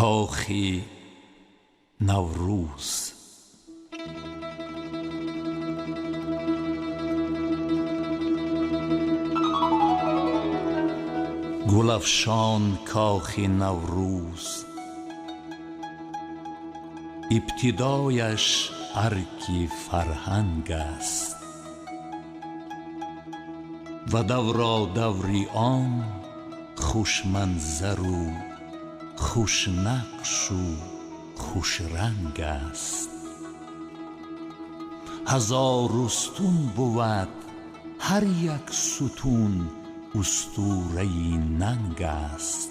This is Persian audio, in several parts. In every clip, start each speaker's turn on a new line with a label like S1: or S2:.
S1: کاخ نوروز. گل افشان کاخ نوروز، ابتدایش ارگ فرهنگ است و دورادوری آن خوش منظر و خوش نقش و خوش رنگ است. هزار استون بود، هر یک ستون اسطوره ننگ است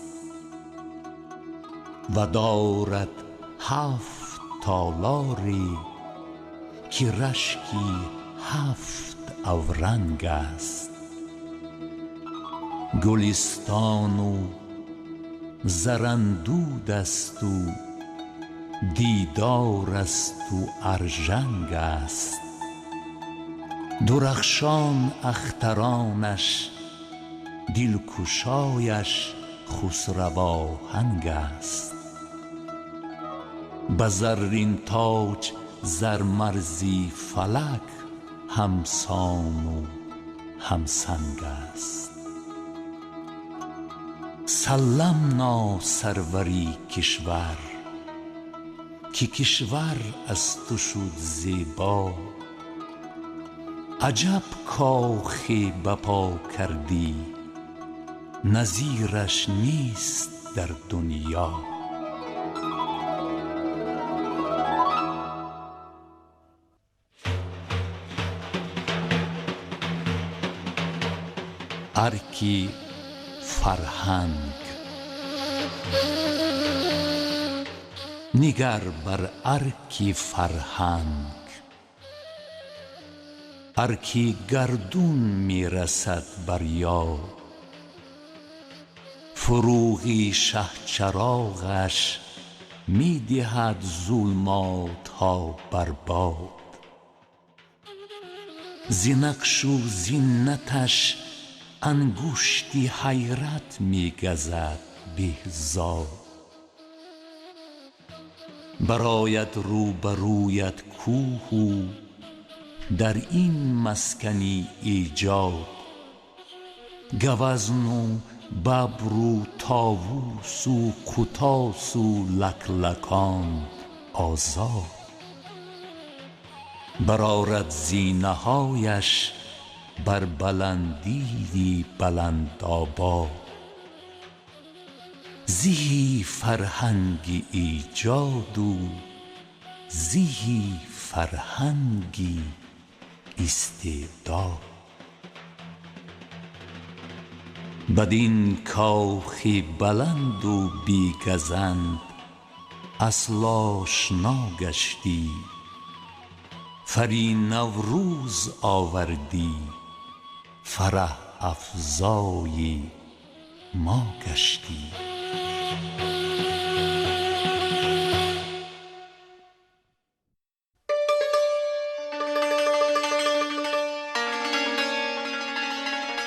S1: و دارد 7 تالاری که رشکی 7 اورنگ است. گلستان و زرندود است و دیدار است و ارژنگ است. درخشان اخترانش، دلکشایش خسروآهنگ است. به زرین تاج زرمرزی فلک همسان و همسنگ است. سلمنا سروری کشور، که کشور از تو شد زیبا. عجب کاخی بپا کردی، نظیرش نیست در دنیا. ارگ فرهنگ. نگر بر ارگ فرهنگ، ارگ گردون می رسد بر یاد. فروغ شهچراغش می دهد ظلمات ها بر باد. ز نقش و زینتش انگشتی حیرت می گزد بهزاد. برآید روبرویت کوه و در این مسکنی ایجاد. گوزن و ببر و طاووس و قطاس و لکلکان آزاد. برآرد زینه هایش بر بلندی بلند آباد. زهی فرهنگ ایجاد و زهی فرهنگی استعداد. بدین کاخ بلند و بی گزند اصل آشنا گشتی. فری نوروز آوردی، فرح افزای ما گشتی.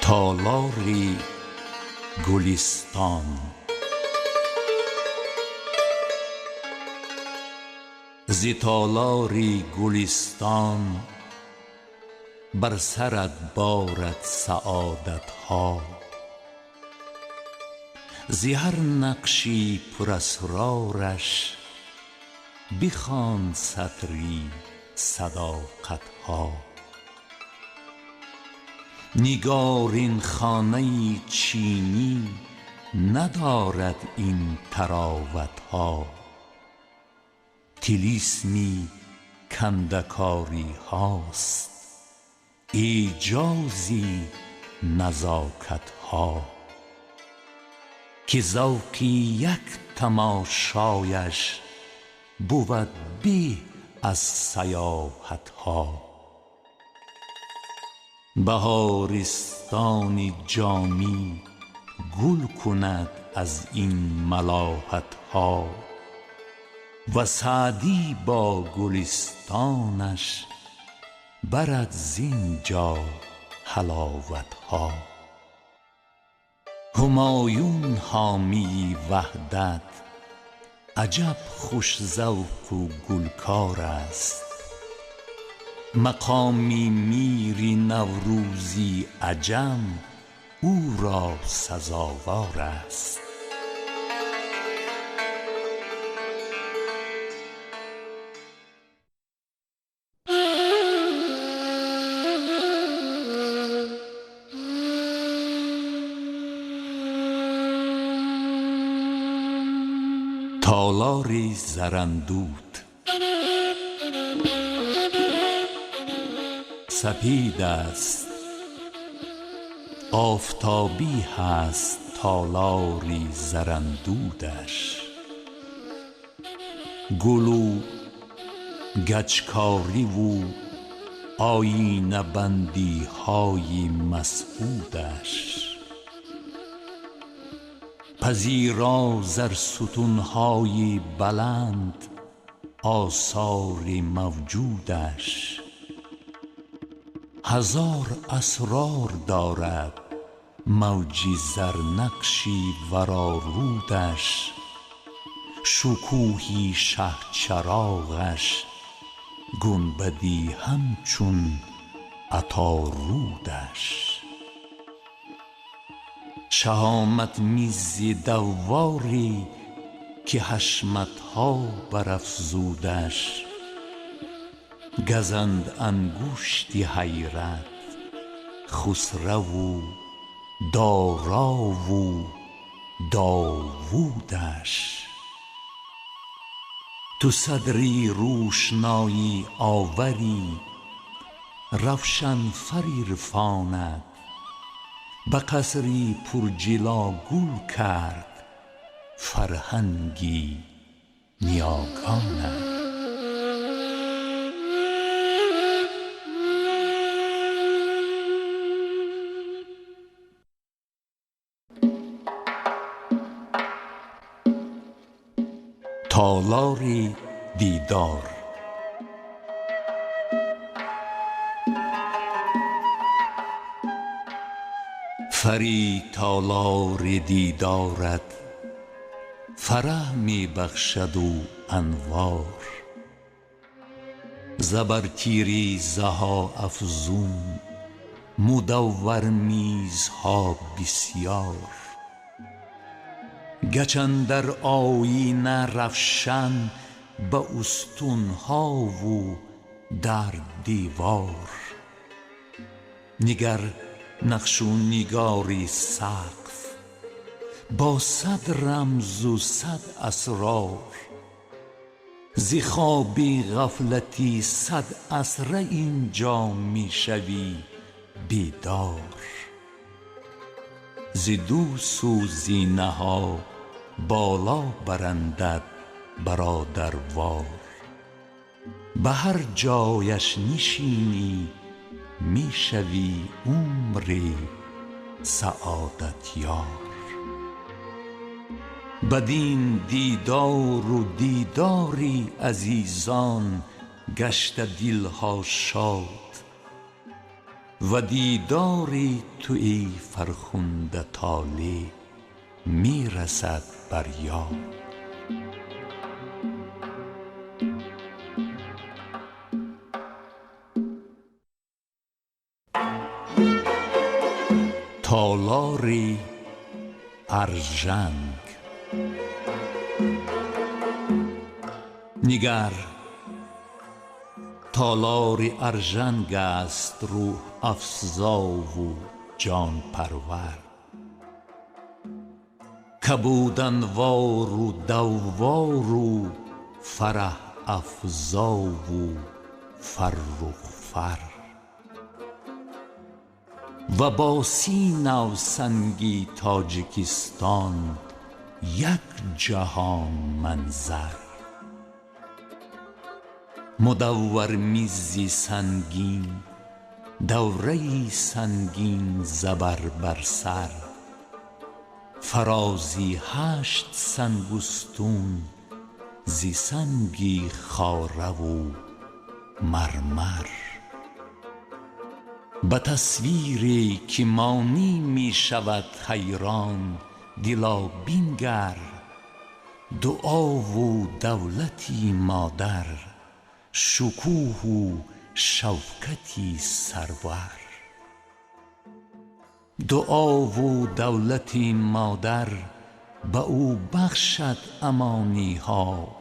S1: تالار گلستان. ز تالار گلستان بر سرت بارد سعادت ها. ز هر نقشی پر اسرارش بخوان سطری صداقت ها. نگارین خانه چینی ندارد این طراوت ها. طلسمی کندکاری هاست، ایجازی نزاکت ها. که ذوق یک تماشایش بود به از سیاحت ها. بهارستان جامی گل کند از این ملاحت ها و سعدی با گلستانش برد زینجا حلاوت ها. همایون حامی وحدت عجب خوش ذوق و گلکار است. مقامی میری نوروزی عجم، او را سزاوار است. تالاری زراندود سپید است، آفتابی هست تالاری زراندودش. گل و گچکاری و آیینه بندی های مسعودش. پذیرا زرستون های بلند آثار موجودش. هزار اسرار دارد موجی زرنقشی ورارودش. شکوهی شهچراغش، گنبدی همچون عطارودش. شهامت میزی دواری که حشمتها برافزودش. گزند انگشتی حیرت خسرو و دارا و داوودش. تو صدری روشنایی آوری روشن فریرفاند. به قصری پرجلا گل کرد فرهنگی نیاکانت. تالار دیدار. فری تالار دیدارت فرح می بخشد و انوار. زبرتیریزه ها افزون مدور میزها بسیار. گچ اندر آیینه رفشن به استونها و در دیوار. نگر نقش و نگاری سقف با صد رمز و صد اسرار. ز خوابی غفلتی صد اسره اینجا می شوی بیدار. ز دو سو زینه ها بالا برندت برادروار. به هر جایش نشینی می شوی عمری سعادت یار. بدین دیدار و دیداری عزیزان گشته دلها شاد. و دیداری تو ای فرخنده طالع می رسد بر یاد. تالار ارژنگ. نگر تالار ارژنگ است روح افزا و جان پرور. کبود انوار و دوار و فرح افزا و فرخ فر. و با سینه و سنگی تاجیکستان یک جهان منظر. مدور میزی سنگین دوره سنگین زبر بر سر. فرازی 8 سنگستون زی سنگی خاره و مرمر. به تصویری که مانی می شود حیران دلا بنگر. دعا و دولتی مادر، شکوه و شوکتی سرور. دعا و دولتی مادر به او بخشد امانی ها،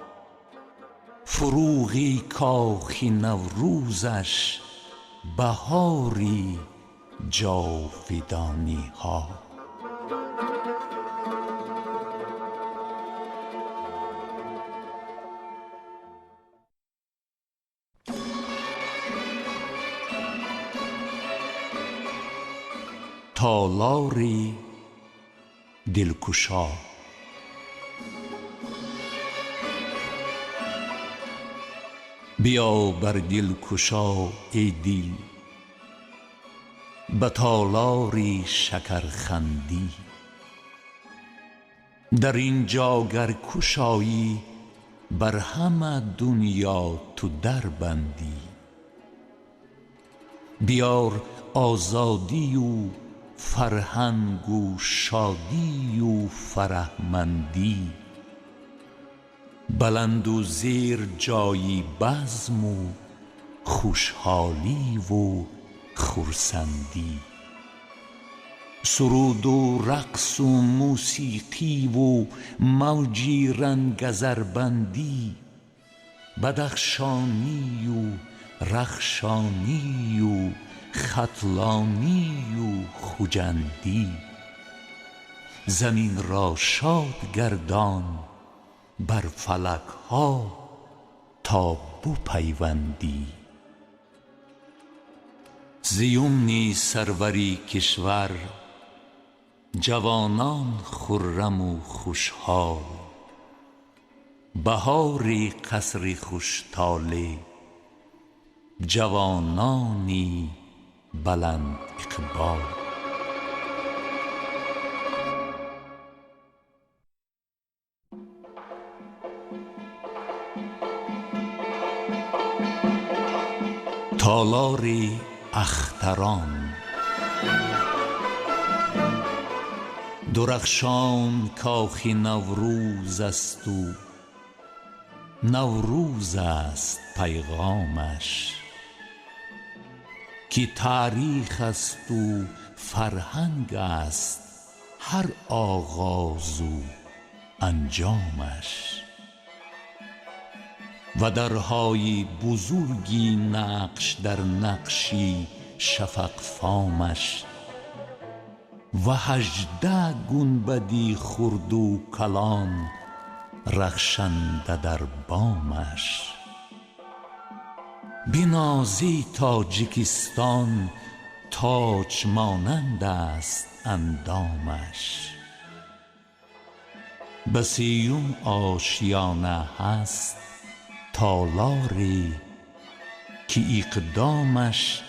S1: فروغی کاخ نوروزش، بهاری جاودانی ها. تالاری دلکشا. بیا بر دلکشا ای دل، به تالاری شکرخندی. در اینجا گر کشایی، بر همه دنیا تو در بندی. بیار آزادی و فرهنگ و شادی و فرهمندی، بلند و زیر جایی بزم و خوشحالی و خرسندی. سرود و رقص و موسیقی و موجی رنگ زربندی، بدخشانی و رخشانی و ختلانی و خجندی. زمین را شاد گردان بر فلک ها تا بپیوندی. ز یمن سروری کشور، جوانان خرم و خوشحال. بهاری قصر خوش طالع، جوانانی بلند اقبال. تالار اختران. درخشان کاخ نوروز است و نوروز است پیغامش، که تاریخ است و فرهنگ است هر آغاز و انجامش. و درهای بزرگی نقش در نقشی شفق فامش، و 18 گنبدی خرد و کلان رخشنده در بامش. بنازی تاجیکستان تاج مانند است اندامش. به 30 آشیانه هست تالاری، که اقدامش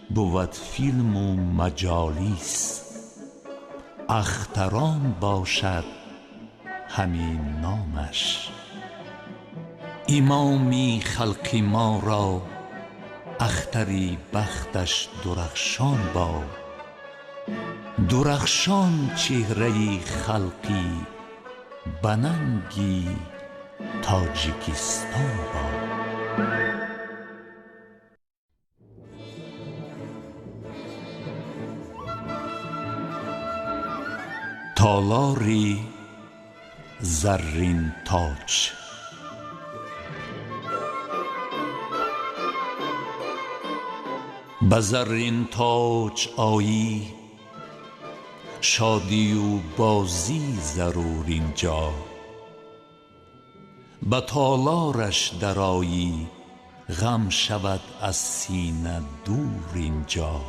S1: بود فیلم و مجالیس. اختران باشد همین نامش. امامی خلق ما را اختری بختش درخشان باد. درخشان چهره خلقی بننگی تاجیکستان باد. تالاری زرین تاج. به زرین تاج آیی، شادی و بازی ضرور اینجا. به تالارش درآیی، غم شود از سینه دور اینجا.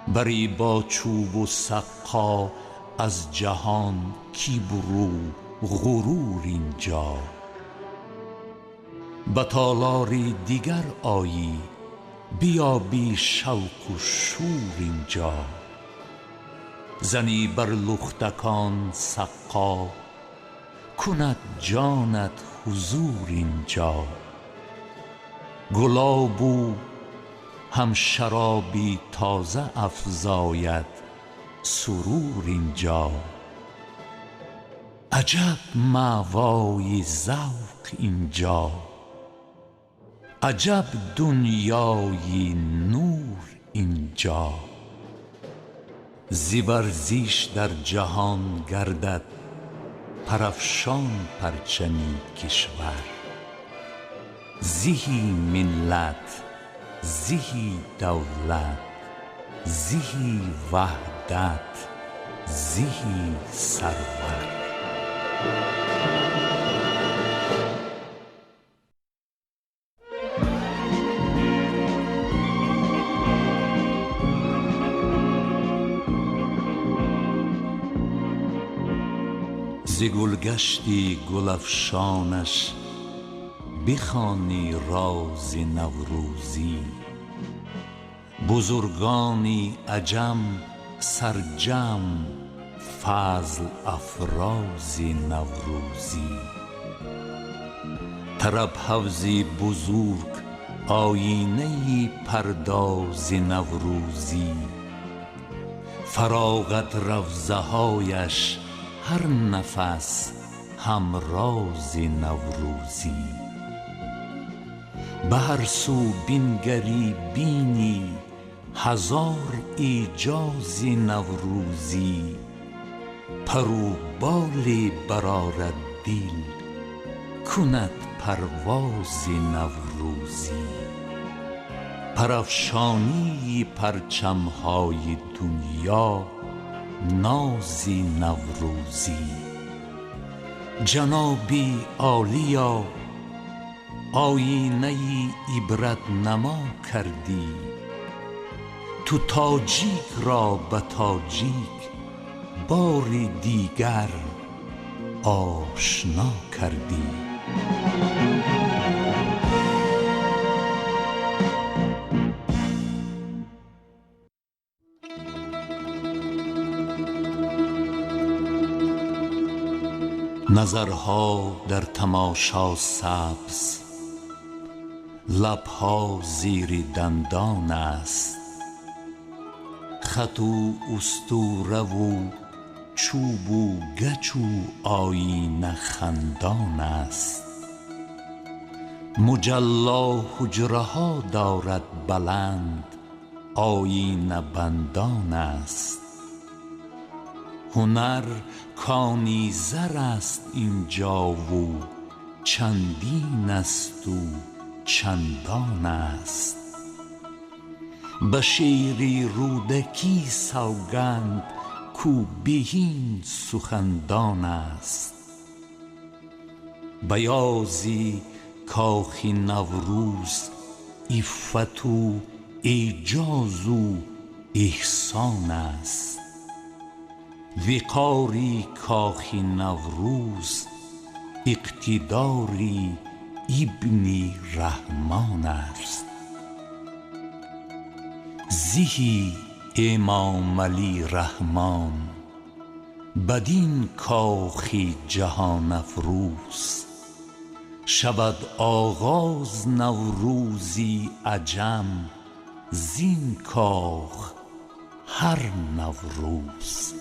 S1: بری با چوب و سقا از جهان کبر و غرور اینجا. به تالاری دیگر آیی، بیابی شوق و شور اینجا. زنی بر لختکان سقا، کند جانت حضور اینجا. گلاب و هم شرابی تازه افزاید سرور اینجا. عجب مأوای ذوق اینجا، عجب دنیای نور اینجا. ز ورزش در جهان گردد پرافشان پرچمی کشور. زهی ملت، زهی دولت، زهی وحدت، زهی سرور. ز گلگشتی گل افشانش بخوانی راز نوروزی. بزرگانی عجم سرجم فضل افراز نوروزی. طرب حوضی بزرگ آیینه پرداز نوروزی. فراغت روضه هایش هر نفس همراز نوروزی. به هر سو بنگری بینی هزار اعجاز نوروزی. پر و بال برآرد دل کند پرواز نوروزی. پرافشانی پرچم‌های دنیا ناز نوروزی. جنابی عالیا آیینه عبرت نما کردی. تو تاجیک را به تاجیک بار دیگر آشنا کردی. نظرها در تماشا سبز، لبها زیر دندان است. خط و اسطوره و چوب و گچ و آیینه خندان است. مجلا حجره ها دارد بلند، آیینه بندان است. هنر کانی زر است اینجا و چندین است و چندان است. به شعر رودکی سوگند کو بهین سخندان است. بیازی کاخ نوروز عفت و اعجاز و احسان است. وقاری کاخ نوروز اقتداری ابن رحمان است. زهی امام علی رحمان بدین کاخ جهان افروز. شود آغاز نوروزی عجم زین کاخ هر نوروز.